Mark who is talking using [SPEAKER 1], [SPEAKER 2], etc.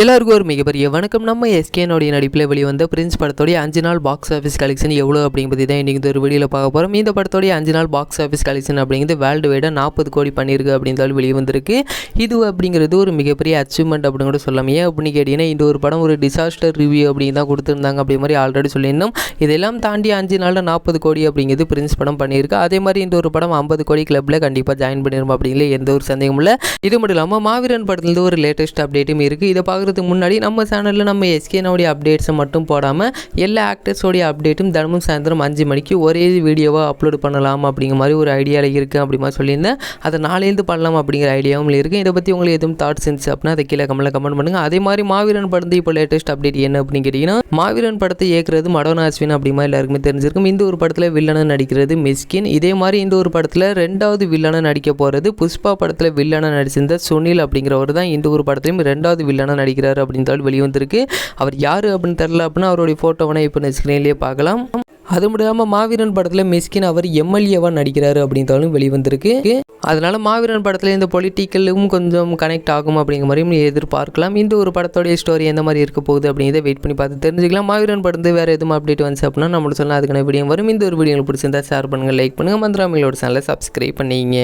[SPEAKER 1] எல்லாருக்கும் ஒரு மிகப்பெரிய வணக்கம். நம்ம எஸ்கேனுடைய நடிப்பில் வெளிவந்த பிரின்ஸ் படத்தோடைய 5 நாள் பாக்ஸ் ஆஃபீஸ் கலெக்ஷன் எவ்வளோ அப்படிங்கிறது தான் இன்றைக்கி ஒரு வீடியோவில் பார்க்க போகிறோம். இந்த படத்தோடைய 5 நாள் பாக்ஸ் ஆஃபீஸ் கலெக்ஷன் அப்படிங்கிறது வேர்ல்டு வைடாக 40 கோடி பண்ணியிருக்கு அப்படின்னு வெளியே வந்திருக்கு. இது அப்படிங்கிறது ஒரு மிகப்பெரிய அச்சீவ்மெண்ட் அப்படின்னு கூட சொல்லலாம். ஏன் அப்படின்னு கேட்டிங்கன்னா, இந்த ஒரு படம் ஒரு டிசாஸ்டர் ரிவ்யூ அப்படின்னு தான் கொடுத்துருந்தாங்க. அப்படி மாதிரி ஆல்ரெடி சொல்லியிருந்தோம். இதெல்லாம் தாண்டி 5 நாளில் 40 கோடி அப்படிங்கிறது பிரின்ஸ் படம் பண்ணியிருக்கு. அதே மாதிரி இந்த ஒரு படம் 50 கோடி கிளப்பில் கண்டிப்பாக ஜாயின் பண்ணிருமா அப்படிங்கிற எந்த ஒரு சந்தேகமும் இல்லை. இது மட்டும் இல்லாமல் மாவீரன் படத்துலேருந்து ஒரு லேட்டஸ்ட் அப்டேட்டும் இருக்குது. இதை பார்க்குறதுக்கு முன்னாடி நம்ம சேனலில் நம்ம எஸ்கேனோடைய அப்டேட்ஸை மட்டும் போடாமல் எல்லா ஆக்டர்ஸோடைய அப்டேட்டும் தினமும் சாயந்தரம் 5 மணிக்கு ஒரே வீடியோவாக அப்லோட் பண்ணலாம் அப்படிங்கிற மாதிரி ஒரு ஐடியாவில் இருக்குது. அப்படி மாதிரி சொல்லியிருந்தேன். அதை நாளையிலேருந்து பண்ணலாம் அப்படிங்கிற ஐடியாவும் இருக்குது. இதை பற்றி உங்களுக்கு எதுவும் தாட்ஸ் இருந்துச்சு அப்படின்னா அதை கீழே கமெண்ட் பண்ணுங்கள். அதே மாதிரி மாவீரன் படத்து இப்போ லேட்டஸ்ட் அப்டேட் என்ன அப்படின்னு கேட்டிங்கன்னா, மாவீரன் படத்தை இயக்குறது மடோனா அஸ்வின் அப்படி மாதிரி எல்லாருக்குமே தெரிஞ்சிருக்கும். இந்த ஒரு படத்தில் வில்லனை நடிக்கிறது மிஸ்கின். இதே மாதிரி இந்த ஒரு படத்தில் 2வது வில்லனை நடிக்க போகிறது புஷ்பா படத்தில் வில்லனை நடிச்சிருந்த சுனில் அப்படிங்கிறவர் தான் இந்த ஒரு படத்துலையும் 2வது வில்லனை நடிக்கிறார் அப்படின்னு வெளிவந்திருக்கு. அவர் யார் அப்படின்னு தெரியல அப்படின்னா அவருடைய ஃபோட்டோவனை இப்போ ஸ்க்ரீன்லேயே பார்க்கலாம். அது மட்டும் இல்லாமல் மாவீரன் படத்தில் மிஸ்கின் அவர் எம்எல்ஏவாக நடிக்கிறாரு அப்படின்றாலும் வெளிவந்திருக்கு. அதனால் மாவீரன் படத்தில் இந்த பொலிட்டிக்கலும் கொஞ்சம் கனெக்ட் ஆகும் அப்படிங்கிற மாதிரியும் எதிர்பார்க்கலாம். இந்த ஒரு படத்தோடைய ஸ்டோரி எந்த மாதிரி இருக்க போகுது அப்படிங்கிறத வெயிட் பண்ணி பார்த்து தெரிஞ்சுக்கலாம். மாவீரன் படத்து வேறு எதுவும் அப்டேட் வந்துச்சு அப்படின்னா நம்மளுக்கு சொல்லலாம். அதுக்கான வீடியோ வரும். இந்த ஒரு வீடியோ பிடிச்சிருந்தா ஷேர் பண்ணுங்கள், லைக் பண்ணுங்கள், மந்திராமிகளோட சேனலை சப்ஸ்கிரைப் பண்ணிங்க.